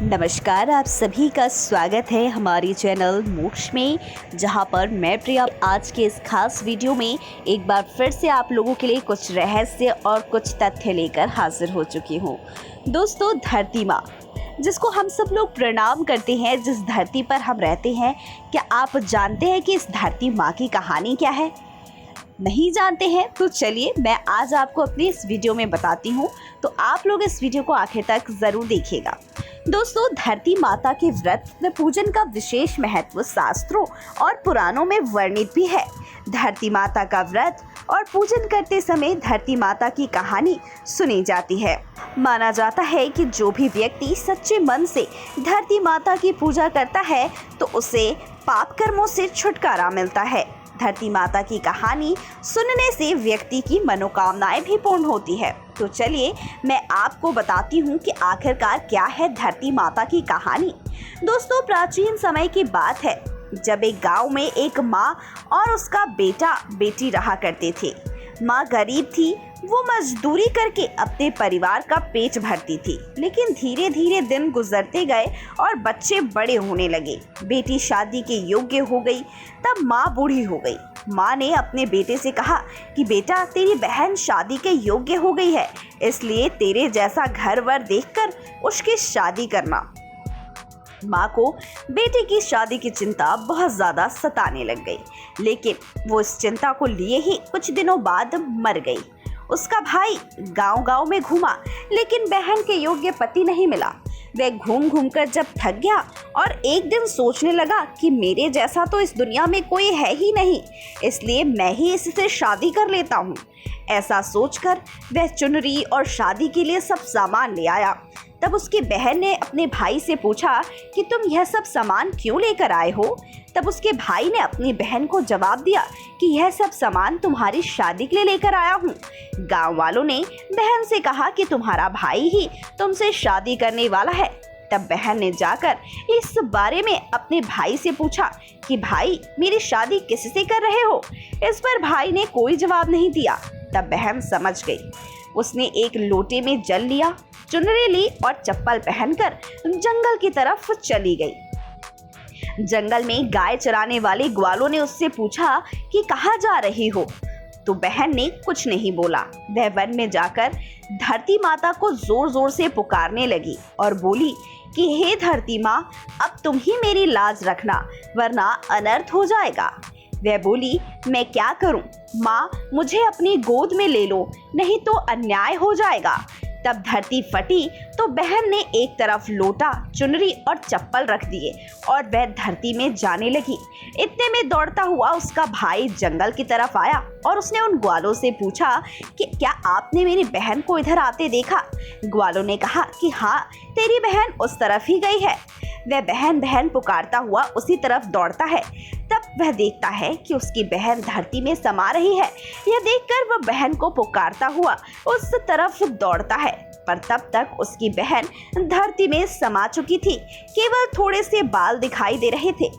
नमस्कार, आप सभी का स्वागत है हमारी चैनल मोक्ष में, जहां पर मैं प्रिया आज के इस खास वीडियो में एक बार फिर से आप लोगों के लिए कुछ रहस्य और कुछ तथ्य लेकर हाजिर हो चुकी हूं। दोस्तों, धरती माँ जिसको हम सब लोग प्रणाम करते हैं, जिस धरती पर हम रहते हैं, क्या आप जानते हैं कि इस धरती माँ की कहानी क्या है? नहीं जानते हैं तो चलिए मैं आज आपको अपनी इस वीडियो में बताती हूँ, तो आप लोग इस वीडियो को आखिर तक ज़रूर देखिएगा। दोस्तों, धरती माता के व्रत व पूजन का विशेष महत्व शास्त्रों और पुराणों में वर्णित भी है। धरती माता का व्रत और पूजन करते समय धरती माता की कहानी सुनी जाती है। माना जाता है कि जो भी व्यक्ति सच्चे मन से धरती माता की पूजा करता है तो उसे पाप कर्मों से छुटकारा मिलता है। धरती माता की कहानी सुनने से व्यक्ति की मनोकामनाएं भी पूर्ण होती है। तो चलिए मैं आपको बताती हूँ कि आखिरकार क्या है धरती माता की कहानी। दोस्तों, प्राचीन समय की बात है जब एक गांव में एक माँ और उसका बेटा बेटी रहा करते थे। माँ गरीब थी, वो मजदूरी करके अपने परिवार का पेट भरती थी, लेकिन धीरे धीरे दिन गुजरते गए और बच्चे बड़े होने लगे। बेटी शादी के योग्य हो गई, तब माँ बूढ़ी हो गई। माँ ने अपने बेटे से कहा कि बेटा, तेरी बहन शादी के योग्य हो गई है, इसलिए तेरे जैसा घर वर देखकर उसकी शादी करना। माँ को बेटे की शादी की चिंता बहुत ज़्यादा सताने लग गई, लेकिन वो इस चिंता को लिए ही कुछ दिनों बाद मर गई। उसका भाई गांव-गांव में घूमा, लेकिन बहन के योग्य पति नहीं मिला। वह घूम घूम कर जब थक गया और एक दिन सोचने लगा कि मेरे जैसा तो इस दुनिया में कोई है ही नहीं, इसलिए मैं ही इससे शादी कर लेता हूँ। ऐसा सोचकर वह चुनरी और शादी के लिए सब सामान ले आया। तब उसकी बहन ने अपने भाई से पूछा कि तुम यह सब सामान क्यों लेकर आए हो? तब उसके भाई ने अपनी बहन को जवाब दिया कि यह सब सामान तुम्हारी शादी के लिए लेकर आया हूँ। गांव वालों ने बहन से कहा कि तुम्हारा भाई ही तुमसे शादी करने वाला है। तब बहन ने जाकर इस बारे में अपने भाई से पूछा कि भाई, मेरी शादी किससे कर रहे हो? इस पर भाई ने कोई जवाब नहीं दिया। तब बहन समझ गई। उसने एक लोटे में जल लिया, चुनरी ली और चप्पल पहनकर जंगल की तरफ चली गई। जंगल में गाय चराने वाले ग्वालों ने उससे पूछा कि कहाँ जा रही हो? तो बहन ने कुछ नहीं बोला। वह वन में जाकर धरती माता को जोर जोर से पुकारने लगी और बोली कि हे धरती माँ, अब तुम ही मेरी लाज रखना, वरना अनर्थ हो जाएगा। वह बोली, मैं क्या करूं? माँ, मुझे अपनी गोद में ले लो, नहीं तो अन्याय हो जाएगा। तब धरती फटी तो बहन ने एक तरफ लोटा, चुनरी और चप्पल रख दिए और वह धरती में जाने लगी। इतने में दौड़ता हुआ उसका भाई जंगल की तरफ आया और उसने उन ग्वालों से पूछा कि क्या आपने मेरी बहन को इधर आते देखा? ग्वालों ने कहा कि हाँ, तेरी बहन उस तरफ ही गई है। वह बहन बहन पुकारता हुआ उसी तरफ दौड़ता है। तब वह देखता है कि उसकी बहन धरती में समा रही है। यह देखकर वह बहन को पुकारता हुआ उस तरफ दौड़ता है, पर तब तक उसकी बहन धरती में समा चुकी थी। केवल थोड़े से बाल दिखाई दे रहे थे।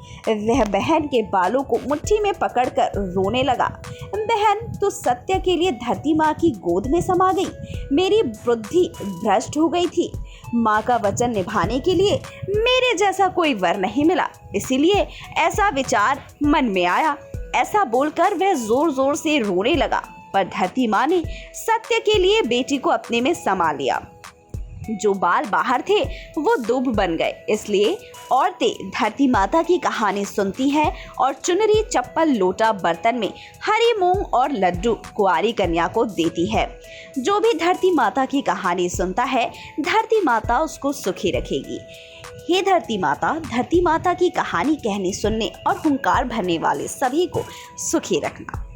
वह बहन के बालों को मुट्ठी में पकड़कर रोने लगा। बहन, तू सत्य के लिए धरती माँ की गोद में समा गई। मेरी बुद्धि भ्रष्ट हो गई थी। माँ का वचन निभाने के लिए मेरे जैसा कोई वर नहीं मिला, इसीलिए ऐसा विचार मन में आया। ऐसा बोलकर वह जोर जोर से रोने लगा, पर धरती माँ ने सत्य के लिए बेटी को अपने में समा लिया। जो बाल बाहर थे वो दुब बन गए, इसलिए औरतें धरती माता की कहानी सुनती हैं और चुनरी, चप्पल, लोटा, बर्तन में हरी मूंग और लड्डू कुंवारी कन्या को देती है। जो भी धरती माता की कहानी सुनता है, धरती माता उसको सुखी रखेगी। हे धरती माता की कहानी कहने, सुनने और हुंकार भरने वाले सभी को सुखी रखना।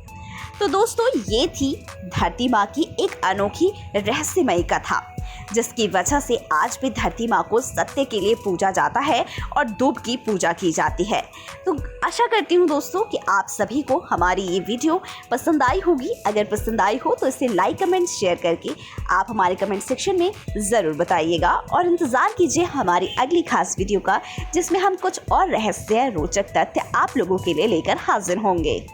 तो दोस्तों, ये थी धरती माँ की एक अनोखी रहस्यमयी कथा, जिसकी वजह से आज भी धरती माँ को सत्य के लिए पूजा जाता है और दूब की पूजा की जाती है। तो आशा करती हूँ दोस्तों कि आप सभी को हमारी ये वीडियो पसंद आई होगी। अगर पसंद आई हो तो इसे लाइक, कमेंट, शेयर करके आप हमारे कमेंट सेक्शन में ज़रूर बताइएगा और इंतज़ार कीजिए हमारी अगली खास वीडियो का, जिसमें हम कुछ और रहस्य, रोचक तथ्य आप लोगों के लिए लेकर हाजिर होंगे।